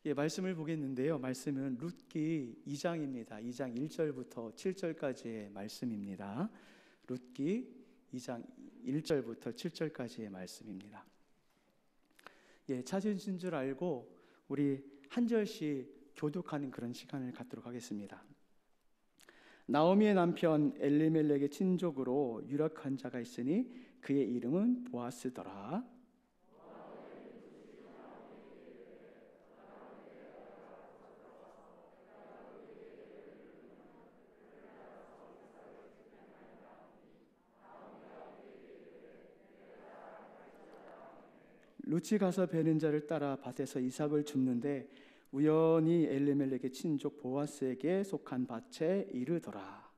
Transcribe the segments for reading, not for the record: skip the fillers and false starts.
예, 말씀을 보겠는데요. 말씀은 룻기 2장입니다. 2장 1절부터 7절까지의 말씀입니다. 룻기 2장 1절부터 7절까지의 말씀입니다. 예, 찾으신 줄 알고 우리 한 절씩 교독하는 그런 시간을 갖도록 하겠습니다. 나오미의 남편 엘리멜렉의 친족으로 유력한 자가 있으니 그의 이름은 보아스더라. 룻이 가서 베는 자를 따라 밭에서 이삭을 줍는데 우연히 엘리멜렉의 친족 보아스에게 속한 밭에 이르더라.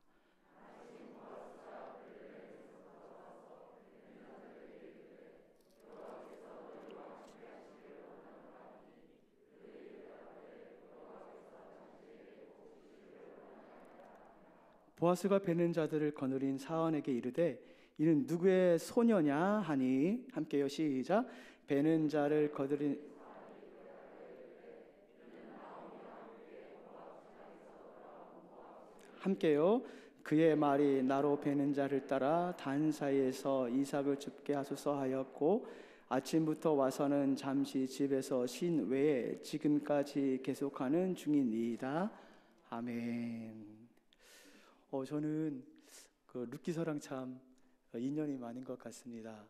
보아스가 베는 자들을 거느린 사원에게 이르되 이는 누구의 소녀냐 하니 함께요 시작. 베는 자를 거느린 함께요. 그의 말이 나로 베는 자를 따라 단 사이에서 이삭을 줍게 하소서 하였고 아침부터 와서는 잠시 집에서 쉰 외에 지금까지 계속하는 중이니이다. 아멘. 저는 그 룻기서랑 참 인연이 많은 것 같습니다.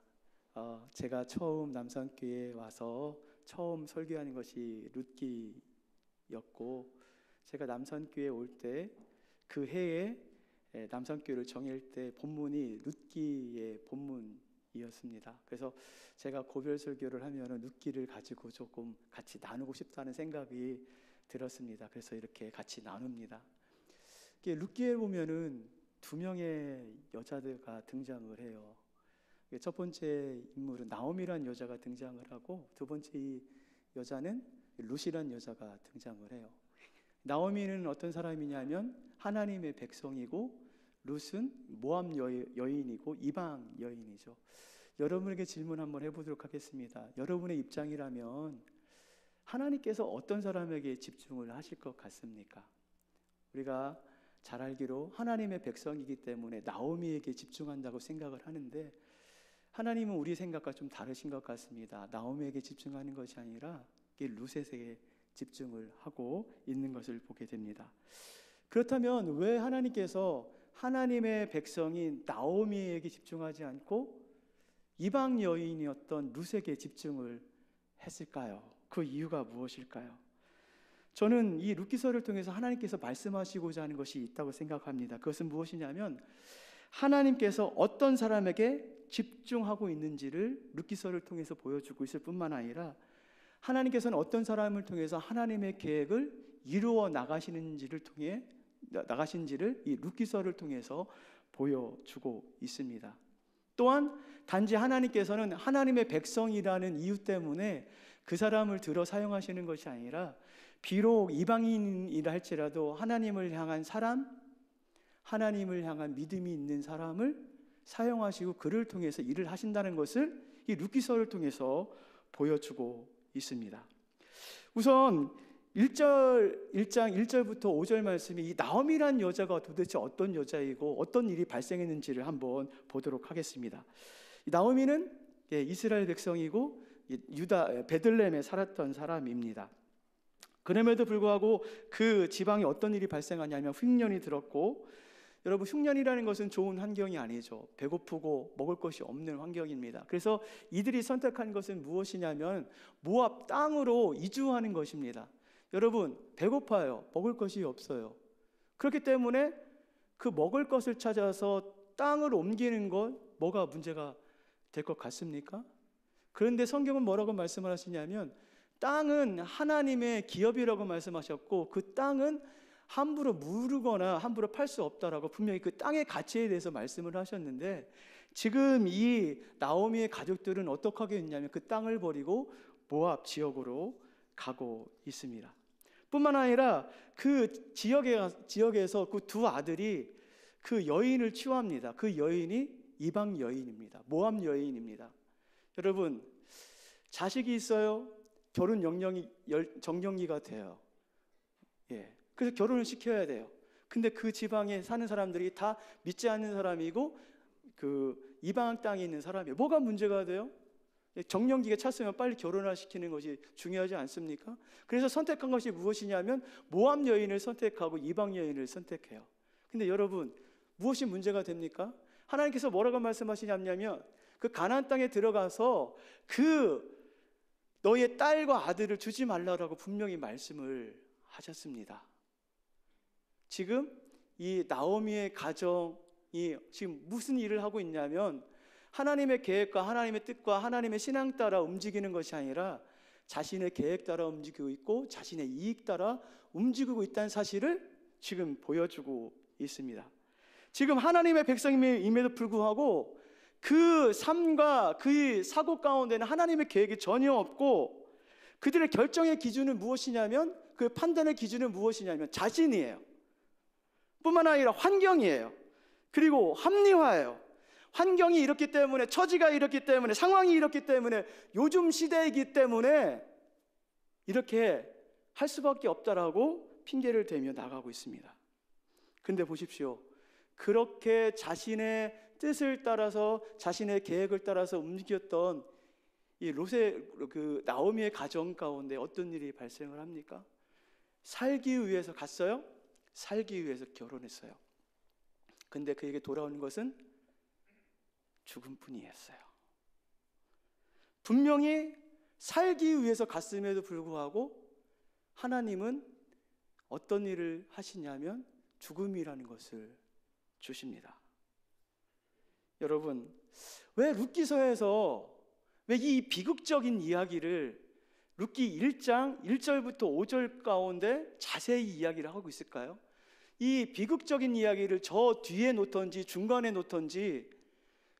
제가 처음 남산교회에 와서 처음 설교하는 것이 룻기였고 제가 남산교회에 올 때 그 해에 남산교회를 정할 때 본문이 룻기의 본문이었습니다. 그래서 제가 고별 설교를 하면 룻기를 가지고 조금 같이 나누고 싶다는 생각이 들었습니다. 그래서 이렇게 같이 나눕니다. 룻기에 보면은 두 명의 여자들과 등장을 해요. 첫 번째 인물은 나오미란 여자가 등장을 하고 두 번째 이 여자는 룻이란 여자가 등장을 해요. 나오미는 어떤 사람이냐면 하나님의 백성이고 룻은 모압 여인이고 이방 여인이죠. 여러분에게 질문 한번 해보도록 하겠습니다. 여러분의 입장이라면 하나님께서 어떤 사람에게 집중을 하실 것 같습니까? 우리가 잘 알기로 하나님의 백성이기 때문에 나오미에게 집중한다고 생각을 하는데 하나님은 우리 생각과 좀 다르신 것 같습니다. 나오미에게 집중하는 것이 아니라 룻에게 집중을 하고 있는 것을 보게 됩니다. 그렇다면 왜 하나님께서 하나님의 백성인 나오미에게 집중하지 않고 이방 여인이었던 룻에게 집중을 했을까요? 그 이유가 무엇일까요? 저는 이 룻기서를 통해서 하나님께서 말씀하시고자 하는 것이 있다고 생각합니다. 그것은 무엇이냐면 하나님께서 어떤 사람에게 집중하고 있는지를 룻기서를 통해서 보여주고 있을 뿐만 아니라 하나님께서는 어떤 사람을 통해서 하나님의 계획을 이루어 나가시는지를 이 룻기서를 통해서 보여주고 있습니다. 또한 단지 하나님께서는 하나님의 백성이라는 이유 때문에 그 사람을 들어 사용하시는 것이 아니라 비록 이방인이라 할지라도 하나님을 향한 사람, 하나님을 향한 믿음이 있는 사람을 사용하시고 그를 통해서 일을 하신다는 것을 이 룻기서를 통해서 보여주고 있습니다. 우선 1장 1절부터 5절 말씀이 이 나오미란 여자가 도대체 어떤 여자이고 어떤 일이 발생했는지를 한번 보도록 하겠습니다. 나오미는 이스라엘 백성이고 유다 베들레헴에 살았던 사람입니다. 그럼에도 불구하고 그 지방에 어떤 일이 발생하냐면 흉년이 들었고, 여러분 흉년이라는 것은 좋은 환경이 아니죠. 배고프고 먹을 것이 없는 환경입니다. 그래서 이들이 선택한 것은 무엇이냐면 모압 땅으로 이주하는 것입니다. 여러분 배고파요. 먹을 것이 없어요. 그렇기 때문에 그 먹을 것을 찾아서 땅을 옮기는 것 뭐가 문제가 될 것 같습니까? 그런데 성경은 뭐라고 말씀을 하시냐면 땅은 하나님의 기업이라고 말씀하셨고 그 땅은 함부로 무르거나 함부로 팔 수 없다라고 분명히 그 땅의 가치에 대해서 말씀을 하셨는데 지금 이 나오미의 가족들은 어떻게 하겠냐면 그 땅을 버리고 모압 지역으로 가고 있습니다. 뿐만 아니라 그 지역에서 그 두 아들이 그 여인을 취합니다. 그 여인이 이방 여인입니다. 모압 여인입니다. 여러분 자식이 있어요. 결혼 정령기가 돼요. 예. 그래서 결혼을 시켜야 돼요. 근데 그 지방에 사는 사람들이 다 믿지 않는 사람이고 그 이방 땅에 있는 사람이에요. 뭐가 문제가 돼요? 정령기가 찼으면 빨리 결혼을 시키는 것이 중요하지 않습니까? 그래서 선택한 것이 무엇이냐면 모압 여인을 선택하고 이방 여인을 선택해요. 근데 여러분, 무엇이 문제가 됩니까? 하나님께서 뭐라고 말씀하시냐면 그 가나안 땅에 들어가서 그 너의 딸과 아들을 주지 말라라고 분명히 말씀을 하셨습니다. 지금 이 나오미의 가정이 지금 무슨 일을 하고 있냐면 하나님의 계획과 하나님의 뜻과 하나님의 신앙 따라 움직이는 것이 아니라 자신의 계획 따라 움직이고 있고 자신의 이익 따라 움직이고 있다는 사실을 지금 보여주고 있습니다. 지금 하나님의 백성임에도 불구하고 그 삶과 그 사고 가운데는 하나님의 계획이 전혀 없고 그들의 결정의 기준은 무엇이냐면 그 판단의 기준은 무엇이냐면 자신이에요. 뿐만 아니라 환경이에요. 그리고 합리화예요. 환경이 이렇기 때문에, 처지가 이렇기 때문에, 상황이 이렇기 때문에, 요즘 시대이기 때문에 이렇게 할 수밖에 없다라고 핑계를 대며 나가고 있습니다. 근데 보십시오. 그렇게 자신의 뜻을 따라서 자신의 계획을 따라서 움직였던 이 그 나오미의 가정 가운데 어떤 일이 발생을 합니까? 살기 위해서 갔어요? 살기 위해서 결혼했어요. 근데 그에게 돌아오는 것은 죽음뿐이었어요. 분명히 살기 위해서 갔음에도 불구하고 하나님은 어떤 일을 하시냐면 죽음이라는 것을 주십니다. 여러분, 왜 룻기서에서 왜 이 비극적인 이야기를 룻기 1장 1절부터 5절 가운데 자세히 이야기를 하고 있을까요? 이 비극적인 이야기를 저 뒤에 놓던지 중간에 놓던지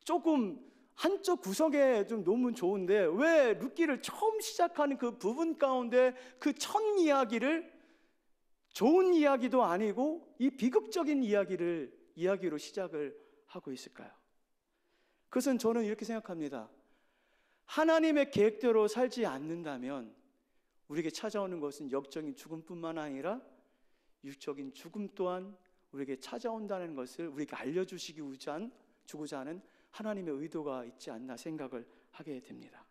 조금 한쪽 구석에 좀 놓으면 좋은데 왜 룻기를 처음 시작하는 그 부분 가운데 그 첫 이야기를 좋은 이야기도 아니고 이 비극적인 이야기로 시작을 하고 있을까요? 그것은 저는 이렇게 생각합니다. 하나님의 계획대로 살지 않는다면 우리에게 찾아오는 것은 영적인 죽음뿐만 아니라 육적인 죽음 또한 우리에게 찾아온다는 것을 우리에게 알려주고자 하는 하나님의 의도가 있지 않나 생각을 하게 됩니다.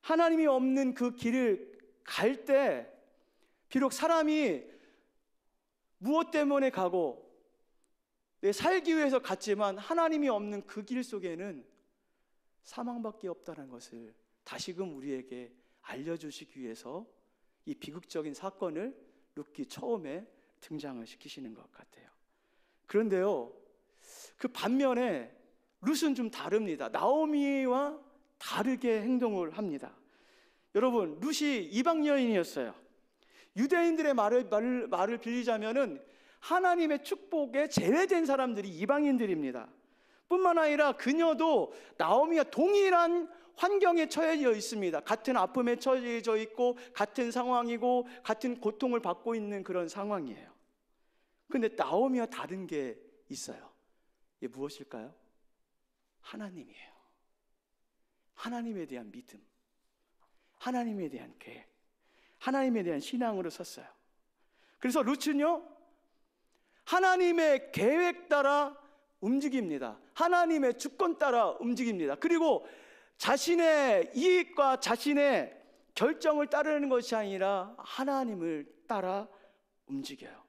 하나님이 없는 그 길을 갈 때 비록 사람이 무엇 때문에 가고 살기 위해서 갔지만 하나님이 없는 그 길 속에는 사망밖에 없다는 것을 다시금 우리에게 알려주시기 위해서 이 비극적인 사건을 룻기 처음에 등장을 시키시는 것 같아요. 그런데요, 그 반면에 룻은 좀 다릅니다. 나오미와 다르게 행동을 합니다. 여러분, 룻이 이방 여인이었어요. 유대인들의 말을 빌리자면은 하나님의 축복에 제외된 사람들이 이방인들입니다. 뿐만 아니라 그녀도 나오미와 동일한 환경에 처해져 있습니다. 같은 아픔에 처해져 있고 같은 상황이고 같은 고통을 받고 있는 그런 상황이에요. 그런데 나오미와 다른 게 있어요. 이게 무엇일까요? 하나님이에요. 하나님에 대한 믿음, 하나님에 대한 계획, 하나님에 대한 신앙으로 섰어요. 그래서 룻은요, 하나님의 계획 따라 움직입니다. 하나님의 주권 따라 움직입니다. 그리고 자신의 이익과 자신의 결정을 따르는 것이 아니라 하나님을 따라 움직여요.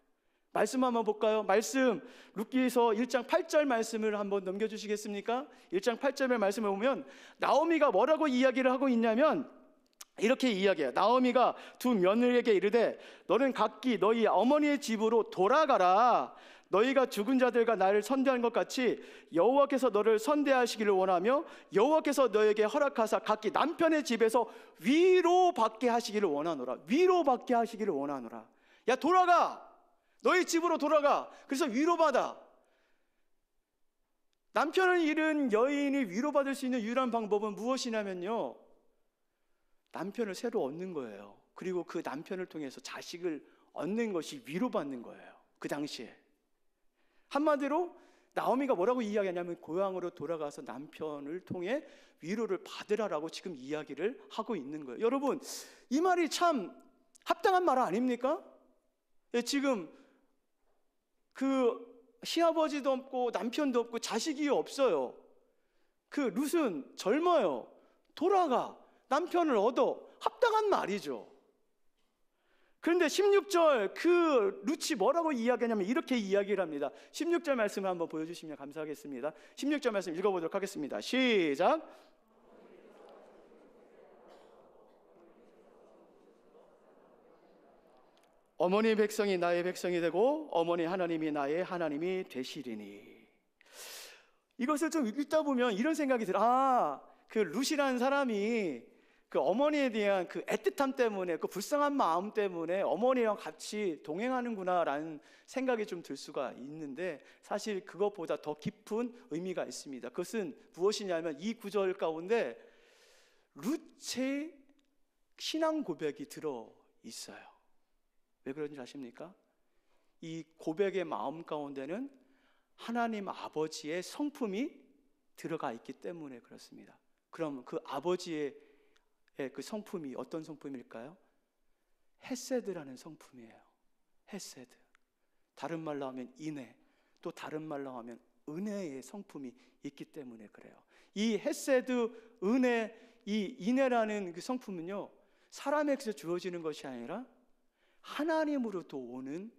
말씀 한번 볼까요? 말씀, 룻기서 1장 8절 말씀을 한번 넘겨주시겠습니까? 1장 8절의 말씀을 보면 나오미가 뭐라고 이야기를 하고 있냐면 이렇게 이야기해요. 나오미가 두 며느리에게 이르되 너는 각기 너희 어머니의 집으로 돌아가라. 너희가 죽은 자들과 나를 선대한 것 같이 여호와께서 너를 선대하시기를 원하며 여호와께서 너에게 허락하사 각기 남편의 집에서 위로받게 하시기를 원하노라. 위로받게 하시기를 원하노라. 야, 돌아가. 너희 집으로 돌아가. 그래서 위로받아. 남편을 잃은 여인이 위로받을 수 있는 유일한 방법은 무엇이냐면요, 남편을 새로 얻는 거예요. 그리고 그 남편을 통해서 자식을 얻는 것이 위로받는 거예요. 그 당시에 한마디로 나오미가 뭐라고 이야기하냐면 고향으로 돌아가서 남편을 통해 위로를 받으라라고 지금 이야기를 하고 있는 거예요. 여러분, 이 말이 참 합당한 말 아닙니까? 예, 지금 그 시아버지도 없고 남편도 없고 자식이 없어요. 그 룻은 젊어요. 돌아가 남편을 얻어. 합당한 말이죠. 그런데 16절 그 룻이 뭐라고 이야기하냐면 이렇게 이야기를 합니다. 16절 말씀을 한번 보여주시면 감사하겠습니다. 16절 말씀 읽어보도록 하겠습니다. 시작. 어머니 백성이 나의 백성이 되고 어머니 하나님이 나의 하나님이 되시리니. 이것을 좀 읽다 보면 이런 생각이 들어요. 그 룻이라는 사람이 그 어머니에 대한 그 애틋함 때문에, 그 불쌍한 마음 때문에 어머니랑 같이 동행하는구나라는 생각이 좀 들 수가 있는데, 사실 그것보다 더 깊은 의미가 있습니다. 그것은 무엇이냐면 이 구절 가운데 룻의 신앙 고백이 들어 있어요. 왜 그런지 아십니까? 이 고백의 마음 가운데는 하나님 아버지의 성품이 들어가 있기 때문에 그렇습니다. 그럼 그 아버지의 그 성품이 어떤 성품일까요? 헤세드라는 성품이에요. 헤세드. 다른 말로 하면 인애, 또 다른 말로 하면 은혜의 성품이 있기 때문에 그래요. 이 헤세드, 은혜, 이 인애라는 그 성품은요, 사람에게서 주어지는 것이 아니라 하나님으로부터 오는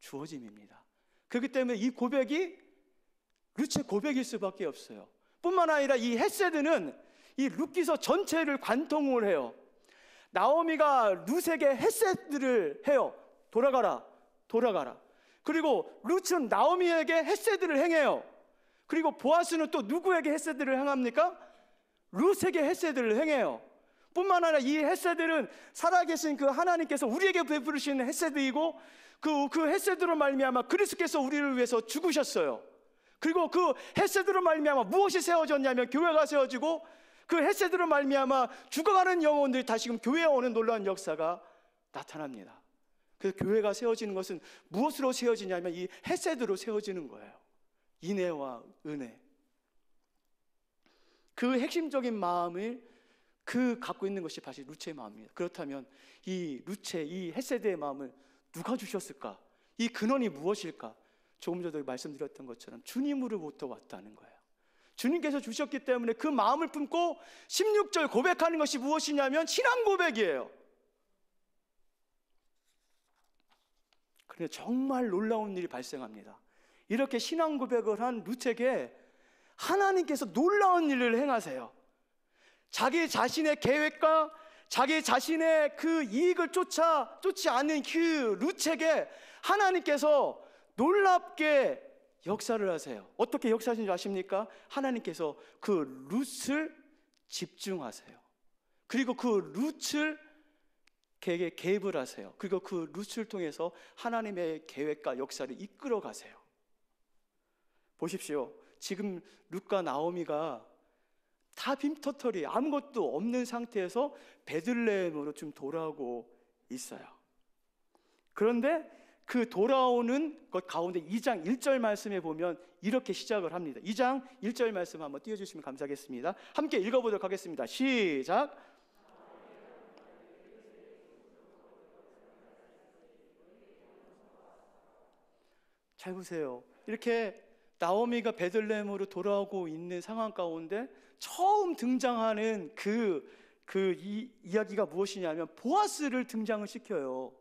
주어짐입니다. 그렇기 때문에 이 고백이 룻의 고백일 수밖에 없어요. 뿐만 아니라 이 헤세드는 이 룻기서 전체를 관통을 해요. 나오미가 룻에게 헤세드를 해요. 돌아가라, 돌아가라. 그리고 룻은 나오미에게 헤세드를 행해요. 그리고 보아스는 또 누구에게 헤세드를 행합니까? 룻에게 헤세드를 행해요. 뿐만 아니라 이 헤세드는 살아계신 그 하나님께서 우리에게 베푸시는 헤세드이고, 그 헤세드로 말미암아 그리스도께서 우리를 위해서 죽으셨어요. 그리고 그 헤세드로 말미암아 무엇이 세워졌냐면 교회가 세워지고, 그 헤세드로 말미암아 죽어가는 영혼들이 다시금 교회에 오는 놀라운 역사가 나타납니다. 그래서 교회가 세워지는 것은 무엇으로 세워지냐면 이 헤세드로 세워지는 거예요. 인애와 은혜. 그 핵심적인 마음을 갖고 있는 것이 바로 룻의 마음입니다. 그렇다면 이 룻의 이 헤세드의 마음을 누가 주셨을까? 이 근원이 무엇일까? 조금 전에 말씀드렸던 것처럼 주님으로부터 왔다는 거예요. 주님께서 주셨기 때문에 그 마음을 품고 16절 고백하는 것이 무엇이냐면 신앙 고백이에요. 그런데 정말 놀라운 일이 발생합니다. 이렇게 신앙 고백을 한 룻에게 하나님께서 놀라운 일을 행하세요. 자기 자신의 계획과 자기 자신의 그 이익을 쫓지 않는 그 룻에게 하나님께서 놀랍게 역사를 하세요. 어떻게 역사하시는지 아십니까? 하나님께서 그 룻을 집중하세요. 그리고 그 룻을 걔에게 개입을 하세요. 그리고 그 룻을 통해서 하나님의 계획과 역사를 이끌어 가세요. 보십시오. 지금 룻과 나오미가 다 빈터털이 아무것도 없는 상태에서 베들레헴으로 좀 돌아오고 있어요. 그런데 그 돌아오는 것 가운데 2장 1절 말씀에 보면 이렇게 시작을 합니다. 2장 1절 말씀 한번 띄워주시면 감사하겠습니다. 함께 읽어보도록 하겠습니다. 시작. 잘 보세요. 이렇게 나오미가 베들레헴으로 돌아오고 있는 상황 가운데 처음 등장하는 이 이야기가 무엇이냐면 보아스를 등장을 시켜요.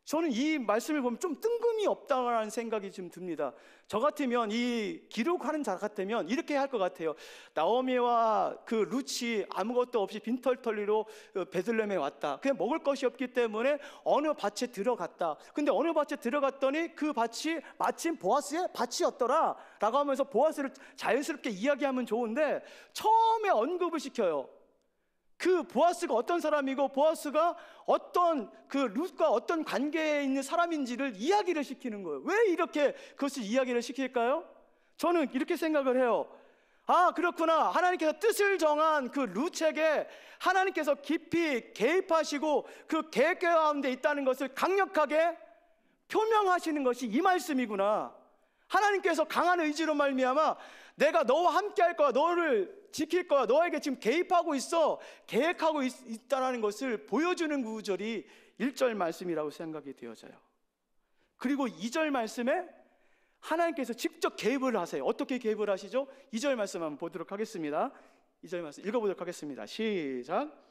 저는 이 말씀을 보면 좀 뜬금이 없다라는 생각이 좀 듭니다. 저 같으면 이 기록하는 자 같으면 이렇게 할 것 같아요. 나오미와 그 룻이 아무것도 없이 빈털터리로 베들레헴에 왔다. 그냥 먹을 것이 없기 때문에 어느 밭에 들어갔다. 근데 어느 밭에 들어갔더니 그 밭이 마침 보아스의 밭이었더라 라고 하면서 보아스를 자연스럽게 이야기하면 좋은데 처음에 언급을 시켜요. 그 보아스가 어떤 사람이고 보아스가 어떤 그 룻과 어떤 관계에 있는 사람인지를 이야기를 시키는 거예요. 왜 이렇게 그것을 이야기를 시킬까요? 저는 이렇게 생각을 해요. 그렇구나. 하나님께서 뜻을 정한 그 룻에게 하나님께서 깊이 개입하시고 그 계획 가운데 있다는 것을 강력하게 표명하시는 것이 이 말씀이구나. 하나님께서 강한 의지로 말미암아 내가 너와 함께 할 거야, 너를 지킬 거야, 너에게 지금 개입하고 있어, 계획하고 있다는 것을 보여주는 구절이 1절 말씀이라고 생각이 되어져요. 그리고 2절 말씀에 하나님께서 직접 개입을 하세요. 어떻게 개입을 하시죠? 2절 말씀 한번 보도록 하겠습니다. 2절 말씀 읽어보도록 하겠습니다. 시작.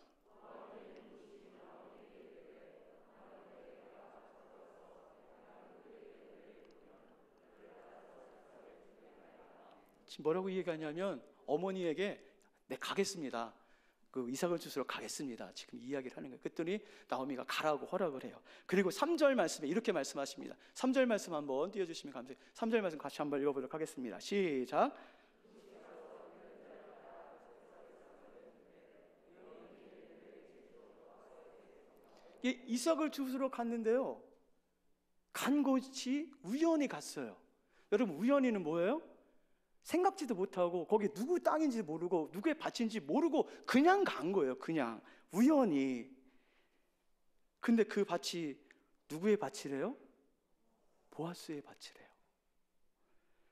지금 뭐라고 얘기하냐면 어머니에게 네 가겠습니다. 그 이삭을 주스러 가겠습니다. 지금 이야기를 하는 거예요. 그랬더니 나오미가 가라고 허락을 해요. 그리고 3절 말씀에 이렇게 말씀하십니다. 3절 말씀 한번 띄워주시면 감사해요. 3절 말씀 같이 한번 읽어보도록 하겠습니다. 시작. 이삭을 주스러 갔는데요, 간 곳이 우연히 갔어요. 여러분, 우연히는 뭐예요? 생각지도 못하고 거기 누구 땅인지 모르고 누구의 밭인지 모르고 그냥 간 거예요. 그냥 우연히. 근데 그 밭이 누구의 밭이래요? 보아스의 밭이래요.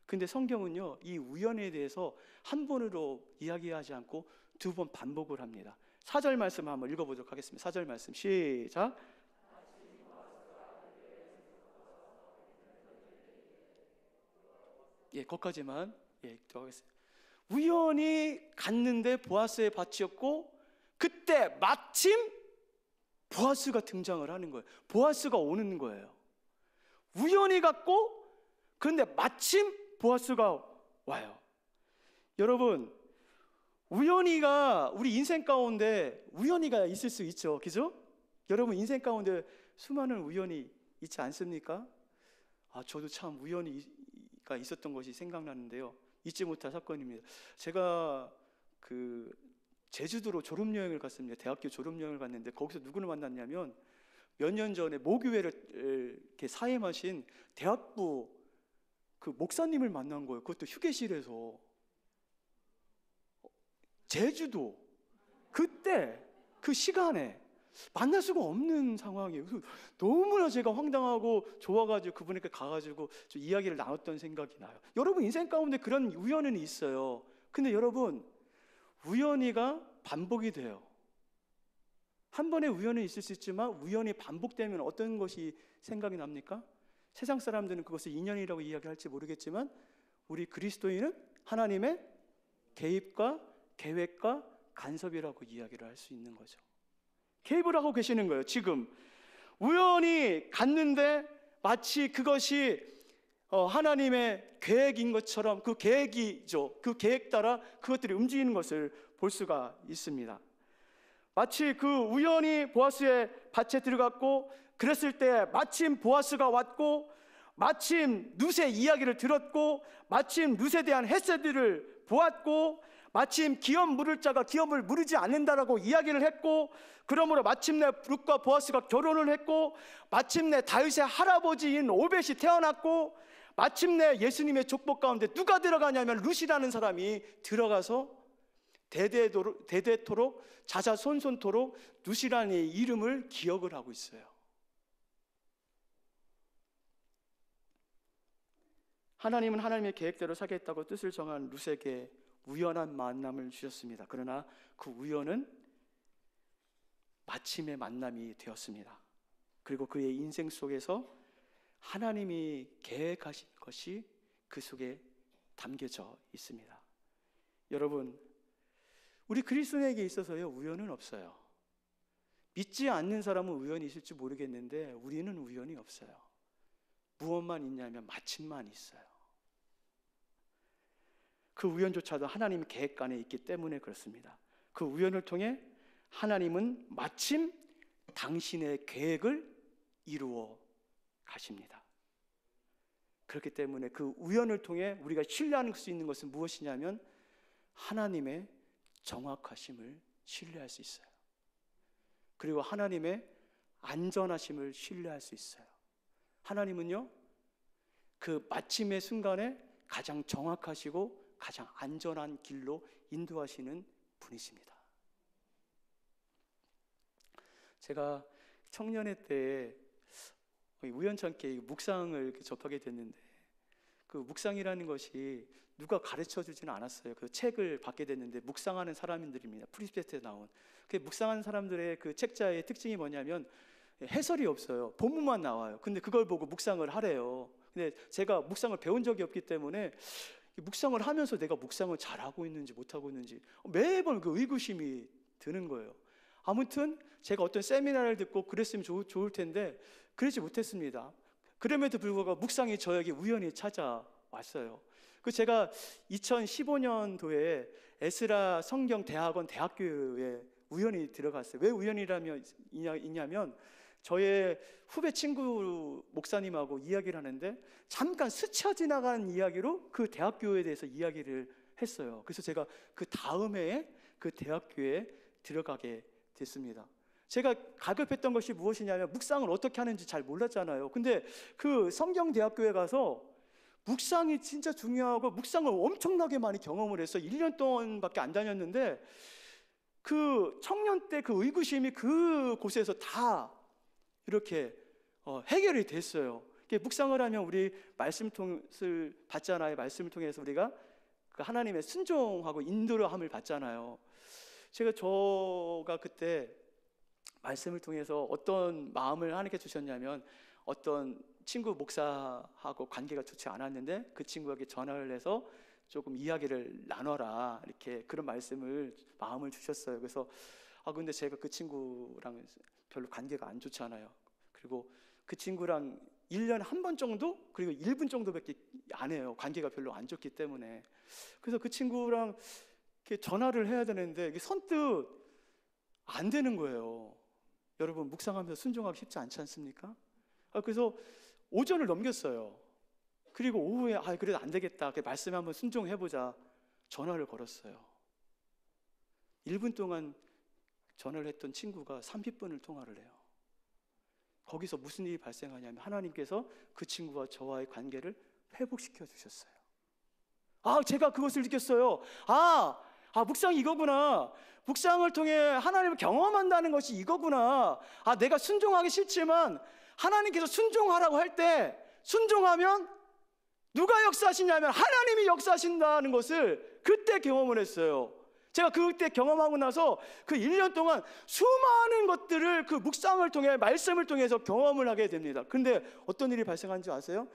근데 성경은요, 이 우연에 대해서 한 번으로 이야기하지 않고 2번 반복을 합니다. 4절 말씀 한번 읽어보도록 하겠습니다. 4절 말씀 시작. 거기까지만 들어가겠습니다. 우연히 갔는데 보아스의 밭이었고, 그때 마침 보아스가 등장을 하는 거예요. 보아스가 오는 거예요. 우연히 갔고, 그런데 마침 보아스가 와요. 여러분, 우연히가 우리 인생 가운데 우연히가 있을 수 있죠. 그죠? 여러분, 인생 가운데 수많은 우연히 있지 않습니까? 저도 참 우연히가 있었던 것이 생각나는데요, 잊지 못할 사건입니다. 제가 제주도로 졸업여행을 갔습니다. 대학교 졸업여행을 갔는데 거기서 누구를 만났냐면 몇 년 전에 모교회를 이렇게 사임하신 대학부 그 목사님을 만난 거예요. 그것도 휴게실에서. 제주도 그때 그 시간에 만날 수가 없는 상황이에요. 그래서 너무나 제가 황당하고 좋아가지고 그분에게 가가지고 좀 이야기를 나눴던 생각이 나요. 여러분, 인생 가운데 그런 우연은 있어요. 근데 여러분, 우연히가 반복이 돼요. 한 번의 우연은 있을 수 있지만 우연히 반복되면 어떤 것이 생각이 납니까? 세상 사람들은 그것을 인연이라고 이야기할지 모르겠지만 우리 그리스도인은 하나님의 개입과 계획과 간섭이라고 이야기를 할 수 있는 거죠. 개입을 하고 계시는 거예요. 지금 우연히 갔는데 마치 그것이 하나님의 계획인 것처럼, 그 계획이죠. 그 계획 따라 그것들이 움직이는 것을 볼 수가 있습니다. 마치 그 우연히 보아스의 밭에 들어갔고, 그랬을 때 마침 보아스가 왔고, 마침 룻의 이야기를 들었고, 마침 룻에 대한 헤세드를 보았고, 마침 기업 물을 자가 기업을 무르지 않는다라고 이야기를 했고, 그러므로 마침내 룻과 보아스가 결혼을 했고, 마침내 다윗의 할아버지인 오벳이 태어났고, 마침내 예수님의 족복 가운데 누가 들어가냐면 룻이라는 사람이 들어가서 대대토록 자자손손토록 룻이라는 이름을 기억을 하고 있어요. 하나님은 하나님의 계획대로 살겠다고 뜻을 정한 룻에게 우연한 만남을 주셨습니다. 그러나 그 우연은 마침의 만남이 되었습니다. 그리고 그의 인생 속에서 하나님이 계획하신 것이 그 속에 담겨져 있습니다. 여러분, 우리 그리스도인에게 있어서요, 우연은 없어요. 믿지 않는 사람은 우연이 있을지 모르겠는데 우리는 우연이 없어요. 무엇만 있냐면 마침만 있어요. 그 우연조차도 하나님의 계획 안에 있기 때문에 그렇습니다. 그 우연을 통해 하나님은 마침 당신의 계획을 이루어 가십니다. 그렇기 때문에 그 우연을 통해 우리가 신뢰할 수 있는 것은 무엇이냐면 하나님의 정확하심을 신뢰할 수 있어요. 그리고 하나님의 안전하심을 신뢰할 수 있어요. 하나님은요, 그 마침의 순간에 가장 정확하시고 가장 안전한 길로 인도하시는 분이십니다. 제가 청년회 때 우연찮게 묵상을 접하게 됐는데, 그 묵상이라는 것이 누가 가르쳐 주지는 않았어요. 그 책을 받게 됐는데 묵상하는 사람들입니다. 프리스페트에 나온. 그 묵상하는 사람들의 그 책자의 특징이 뭐냐면 해설이 없어요. 본문만 나와요. 근데 그걸 보고 묵상을 하래요. 근데 제가 묵상을 배운 적이 없기 때문에 묵상을 하면서 내가 묵상을 잘하고 있는지 못하고 있는지 매번 그 의구심이 드는 거예요. 아무튼 제가 어떤 세미나를 듣고 그랬으면 좋을 텐데 그러지 못했습니다. 그럼에도 불구하고 묵상이 저에게 우연히 찾아왔어요. 그 제가 2015년도에 에스라 성경 대학원 대학교에 우연히 들어갔어요. 왜 우연이냐면 저의 후배 친구 목사님하고 이야기를 하는데 잠깐 스쳐 지나간 이야기로 그 대학교에 대해서 이야기를 했어요. 그래서 제가 그 다음 해에 그 대학교에 들어가게 됐습니다. 제가 가급했던 것이 무엇이냐면 묵상을 어떻게 하는지 잘 몰랐잖아요. 근데 그 성경대학교에 가서 묵상이 진짜 중요하고 묵상을 엄청나게 많이 경험을 했어요. 1년 동안밖에 안 다녔는데 그 청년 때 그 의구심이 그곳에서 다 이렇게 해결이 됐어요. 묵상을 하면 우리 말씀을 받잖아요. 말씀을 통해서 우리가 그 하나님의 순종하고 인도함을 받잖아요. 저가 그때 말씀을 통해서 어떤 마음을 하나님께 주셨냐면 어떤 친구 목사하고 관계가 좋지 않았는데 그 친구에게 전화를 해서 조금 이야기를 나눠라 이렇게 그런 마음을 주셨어요. 그래서 근데 제가 그 친구랑 별로 관계가 안 좋잖아요. 그리고 그 친구랑 1년에 한 번 정도 그리고 1분 정도밖에 안 해요. 관계가 별로 안 좋기 때문에. 그래서 그 친구랑 이렇게 전화를 해야 되는데 이게 선뜻 안 되는 거예요. 여러분 묵상하면서 순종하기 쉽지 않지 않습니까? 그래서 오전을 넘겼어요. 그리고 오후에 그래도 안 되겠다. 말씀에 한번 순종해보자. 전화를 걸었어요. 1분 동안 전화를 했던 친구가 30분을 통화를 해요. 거기서 무슨 일이 발생하냐면 하나님께서 그 친구와 저와의 관계를 회복시켜 주셨어요. 제가 그것을 느꼈어요. 묵상이 이거구나. 묵상을 통해 하나님을 경험한다는 것이 이거구나. 내가 순종하기 싫지만 하나님께서 순종하라고 할 때 순종하면 누가 역사하시냐면 하나님이 역사하신다는 것을 그때 경험을 했어요. 제가 그때 경험하고 나서 그 1년 동안 수많은 것들을 그 묵상을 통해 말씀을 통해서 경험을 하게 됩니다. 근데 어떤 일이 발생한지 아세요?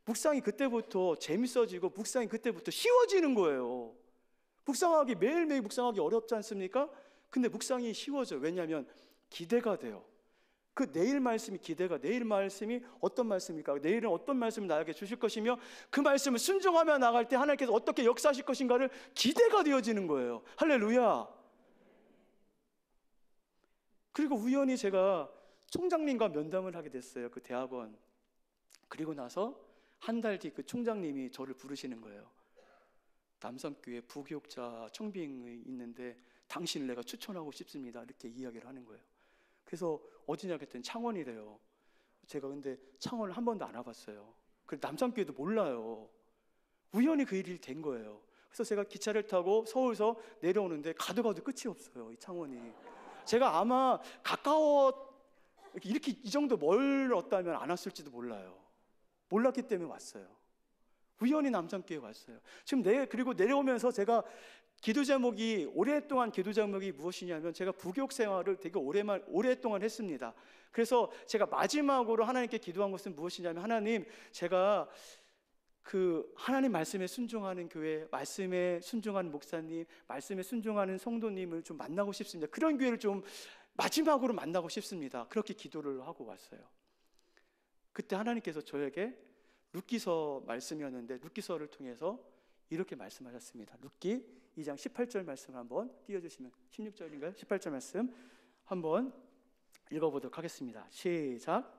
묵상이 그때부터 재밌어지고 묵상이 그때부터 쉬워지는 거예요. 매일매일 묵상하기 어렵지 않습니까? 근데 묵상이 쉬워져요. 왜냐하면 기대가 돼요. 그 내일 말씀이 기대가, 내일 말씀이 어떤 말씀일까? 내일은 어떤 말씀을 나에게 주실 것이며 그 말씀을 순종하며 나갈 때 하나님께서 어떻게 역사하실 것인가를 기대가 되어지는 거예요. 할렐루야. 그리고 우연히 제가 총장님과 면담을 하게 됐어요. 그 대학원. 그리고 나서 한 달 뒤 그 총장님이 저를 부르시는 거예요. 남성교회 부교육자 청빙이 있는데 당신을 내가 추천하고 싶습니다. 이렇게 이야기를 하는 거예요. 그래서 어디냐 그랬더니 창원이래요. 제가 근데 창원을 한 번도 안 와봤어요. 그리고 남성교회도 몰라요. 우연히 그 일이 된 거예요. 그래서 제가 기차를 타고 서울서 내려오는데 가도 끝이 없어요. 이 창원이. 제가 아마 이렇게 이 정도 멀었다면 안 왔을지도 몰라요. 몰랐기 때문에 왔어요. 우연히 남성교회 왔어요. 그리고 내려오면서 제가 오랫동안 기도 제목이 무엇이냐면 제가 부교육 생활을 되게 오랫동안 했습니다. 그래서 제가 마지막으로 하나님께 기도한 것은 무엇이냐면 하나님, 제가 그 하나님 말씀에 순종하는 교회, 말씀에 순종하는 목사님, 말씀에 순종하는 성도님을 좀 만나고 싶습니다. 그런 교회를 좀 마지막으로 만나고 싶습니다. 그렇게 기도를 하고 왔어요. 그때 하나님께서 저에게 룻기서 말씀이었는데 룻기서를 통해서 이렇게 말씀하셨습니다. 룻기 2장 18절 말씀을 한번 띄워주시면 16절인가요? 18절 말씀 한번 읽어보도록 하겠습니다. 시작.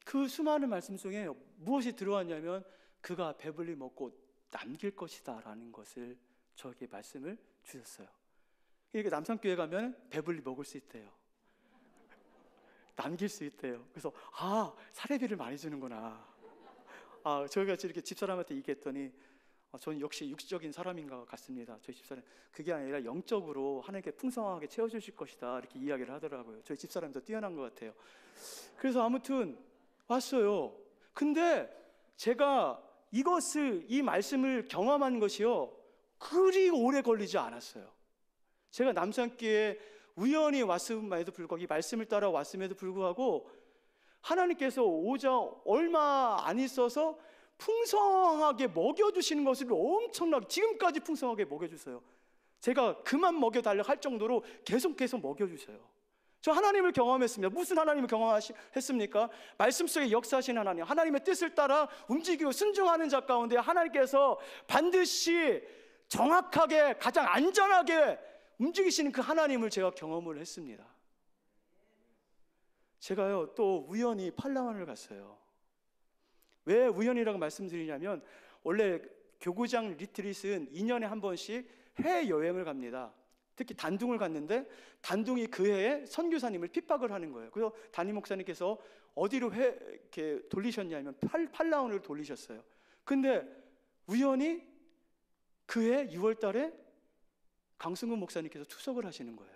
그 수많은 말씀 중에 무엇이 들어왔냐면 그가 배불리 먹고 남길 것이다 라는 것을 저에게 말씀을 주셨어요. 그러니까 남산교회 가면 배불리 먹을 수 있대요. 남길 수 있대요. 그래서 사례비를 많이 주는구나. 저희가 이렇게 집사람한테 얘기했더니 저는 역시 육적인 사람인 것 같습니다. 저희 집사람 그게 아니라 영적으로 하나님께 풍성하게 채워주실 것이다 이렇게 이야기를 하더라고요. 저희 집사람도 뛰어난 것 같아요. 그래서 아무튼 왔어요. 근데 제가 이 말씀을 경험한 것이요 그리 오래 걸리지 않았어요. 제가 남산교회에 우연히 왔음에도 불구하고 이 말씀을 따라 왔음에도 불구하고 하나님께서 오자 얼마 안 있어서 풍성하게 먹여주시는 것을 엄청나게 지금까지 풍성하게 먹여주세요. 제가 그만 먹여달라 할 정도로 계속 먹여주세요. 저 하나님을 경험했습니다. 무슨 하나님을 경험했습니까? 말씀 속에 역사하신 하나님, 하나님의 뜻을 따라 움직이고 순종하는 자 가운데 하나님께서 반드시 정확하게 가장 안전하게 움직이시는 그 하나님을 제가 경험을 했습니다. 제가요 또 우연히 팔라완을 갔어요. 왜 우연이라고 말씀드리냐면 원래 교구장 리트릿은 2년에 한 번씩 해외여행을 갑니다. 특히 단둥을 갔는데 단둥이 그 해에 선교사님을 핍박을 하는 거예요. 그래서 담임 목사님께서 어디로 이렇게 돌리셨냐면 팔라완으로 돌리셨어요. 근데 우연히 그해 6월 달에 강승근 목사님께서 투석을 하시는 거예요.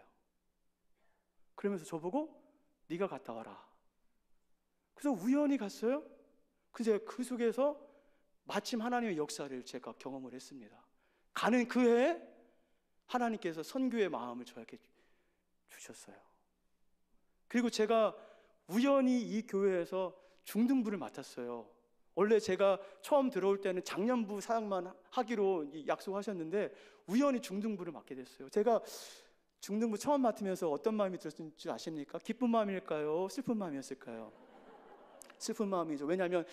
그러면서 저보고 네가 갔다 와라. 그래서 우연히 갔어요. 그래서 그 속에서 마침 하나님의 역사를 제가 경험을 했습니다. 가는 그 해에 하나님께서 선교의 마음을 저에게 주셨어요. 그리고 제가 우연히 이 교회에서 중등부를 맡았어요. 원래 제가 처음 들어올 때는 작년부 사역만 하기로 약속하셨는데 우연히 중등부를 맡게 됐어요. 제가 중등부 처음 맡으면서 어떤 마음이 들었을 줄 아십니까? 기쁜 마음일까요? 슬픈 마음이었을까요? 슬픈 마음이죠. 왜냐하면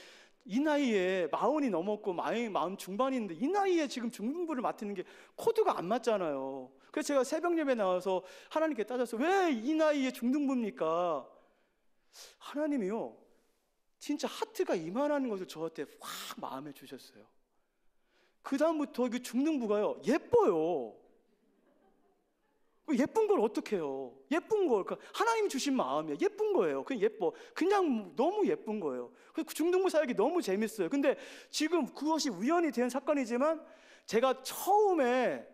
이 나이에 40이 넘었고 마흔 중반인데 이 나이에 지금 중등부를 맡는 게 코드가 안 맞잖아요. 그래서 제가 새벽 예배 나와서 하나님께 따졌어요. 왜 이 나이에 중등부입니까? 하나님이요 진짜 하트가 이만한 것을 저한테 확 마음에 주셨어요. 그 다음부터 그 중등부가요 예뻐요. 예쁜 걸 어떻게 해요? 예쁜 걸 그러니까 하나님이 주신 마음이에요. 예쁜 거예요. 그냥 예뻐. 그냥 너무 예쁜 거예요. 그래서 중등부 사역이 너무 재밌어요. 근데 지금 그것이 우연히 된 사건이지만 제가 처음에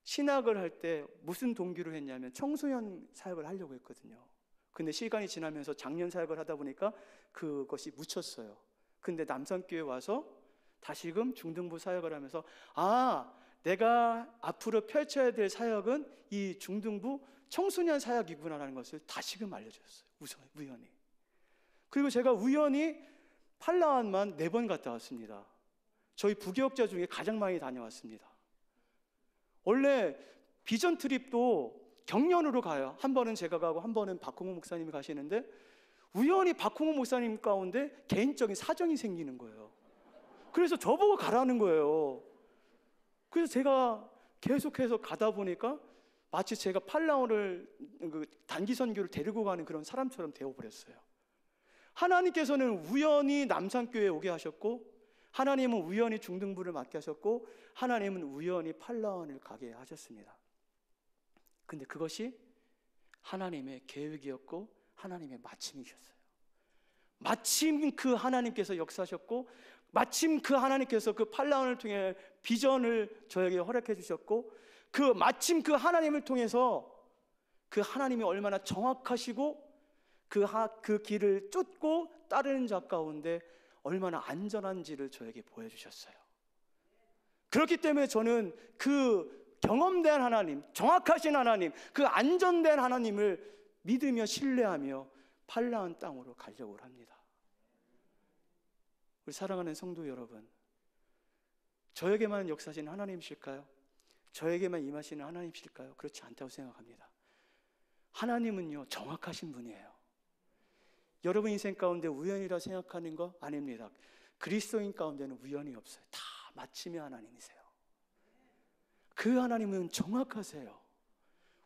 신학을 할 때 무슨 동기로 했냐면 청소년 사역을 하려고 했거든요. 근데 시간이 지나면서 장년 사역을 하다 보니까 그것이 묻혔어요. 근데 남산교회 와서 다시금 중등부 사역을 하면서 내가 앞으로 펼쳐야 될 사역은 이 중등부 청소년 사역이구나라는 것을 다시금 알려주셨어요. 우연히. 그리고 제가 우연히 팔라완만 4번 갔다 왔습니다. 저희 부교역자 중에 가장 많이 다녀왔습니다. 원래 비전 트립도 경년으로 가요. 한 번은 제가 가고 한 번은 박홍호 목사님이 가시는데 우연히 박홍호 목사님 가운데 개인적인 사정이 생기는 거예요. 그래서 저보고 가라는 거예요. 그래서 제가 계속해서 가다 보니까 마치 제가 팔라완을 단기 선교를 데리고 가는 그런 사람처럼 되어버렸어요. 하나님께서는 우연히 남산교회에 오게 하셨고 하나님은 우연히 중등부를 맡게 하셨고 하나님은 우연히 팔라완을 가게 하셨습니다. 근데 그것이 하나님의 계획이었고 하나님의 마침이셨어요. 마침 그 하나님께서 역사하셨고 마침 그 하나님께서 그 팔라완을 통해 비전을 저에게 허락해 주셨고 마침 그 하나님을 통해서 그 하나님이 얼마나 정확하시고 그 길을 쫓고 따르는 자 가운데 얼마나 안전한지를 저에게 보여주셨어요. 그렇기 때문에 저는 그 경험된 하나님, 정확하신 하나님, 그 안전된 하나님을 믿으며 신뢰하며 팔라완 땅으로 가려고 합니다. 우리 사랑하는 성도 여러분, 저에게만 역사하시는 하나님이실까요? 저에게만 임하시는 하나님이실까요? 그렇지 않다고 생각합니다. 하나님은요 정확하신 분이에요. 여러분 인생 가운데 우연이라 생각하는 거 아닙니다. 그리스도인 가운데는 우연이 없어요. 다 마침의 하나님이세요. 그 하나님은 정확하세요.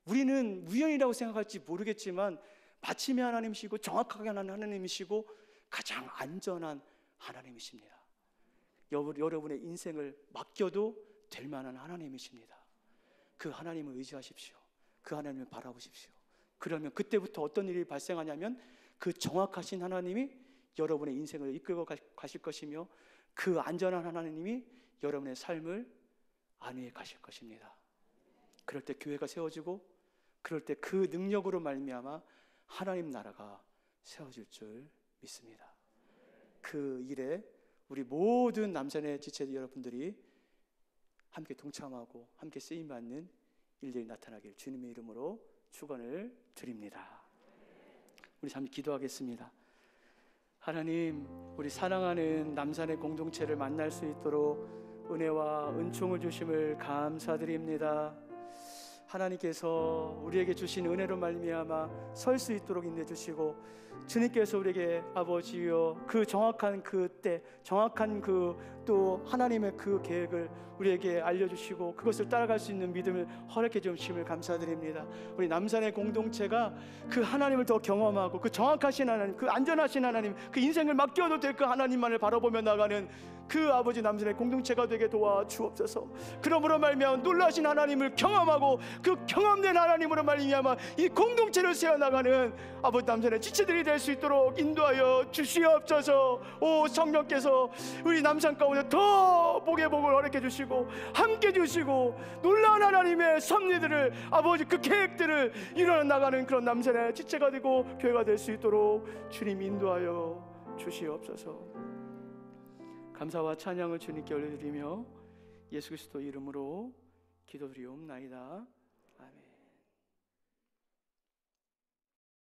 우리는 우연이라고 생각할지 모르겠지만 마침의 하나님이시고 정확하게 하는 하나님이시고 가장 안전한 하나님이십니다. 여러분의 인생을 맡겨도 될 만한 하나님이십니다. 그 하나님을 의지하십시오. 그 하나님을 바라보십시오. 그러면 그때부터 어떤 일이 발생하냐면 그 정확하신 하나님이 여러분의 인생을 이끌고 가실 것이며 그 안전한 하나님이 여러분의 삶을 안위해 가실 것입니다. 그럴 때 교회가 세워지고, 그럴 때 그 능력으로 말미암아 하나님 나라가 세워질 줄 믿습니다. 그 일에 우리 모든 남산의 지체 여러분들이 함께 동참하고 함께 쓰임받는 일들이 나타나길 주님의 이름으로 축원을 드립니다. 우리 잠시 기도하겠습니다. 하나님, 우리 사랑하는 남산의 공동체를 만날 수 있도록 은혜와 은총을 주심을 감사드립니다. 하나님께서 우리에게 주신 은혜로 말미암아 설 수 있도록 인도해 주시고, 주님께서 우리에게 아버지여 그 정확한 그 때, 정확한 그 또 하나님의 그 계획을 우리에게 알려주시고 그것을 따라갈 수 있는 믿음을 허락해 주심을 감사드립니다. 우리 남산의 공동체가 그 하나님을 더 경험하고 그 정확하신 하나님, 그 안전하신 하나님, 그 인생을 맡겨도 될 그 하나님만을 바라보며 나가는 그 아버지 남산의 공동체가 되게 도와주옵소서. 그러므로 말미암아 놀라신 하나님을 경험하고 그 경험된 하나님으로 말미암아 이 공동체를 세워나가는 아버지 남산의 지체들이 될 수 있도록 인도하여 주시옵소서. 오 성령께서 우리 남산 가운데 더 복의 복을 허락해 주시고 함께 주시고 놀라운 하나님의 섭리들을 아버지 그 계획들을 이루어 나가는 그런 남산의 지체가 되고 교회가 될 수 있도록 주님 인도하여 주시옵소서. 감사와 찬양을 주님께 올려드리며 예수 그리스도 이름으로 기도드리옵나이다. 아멘.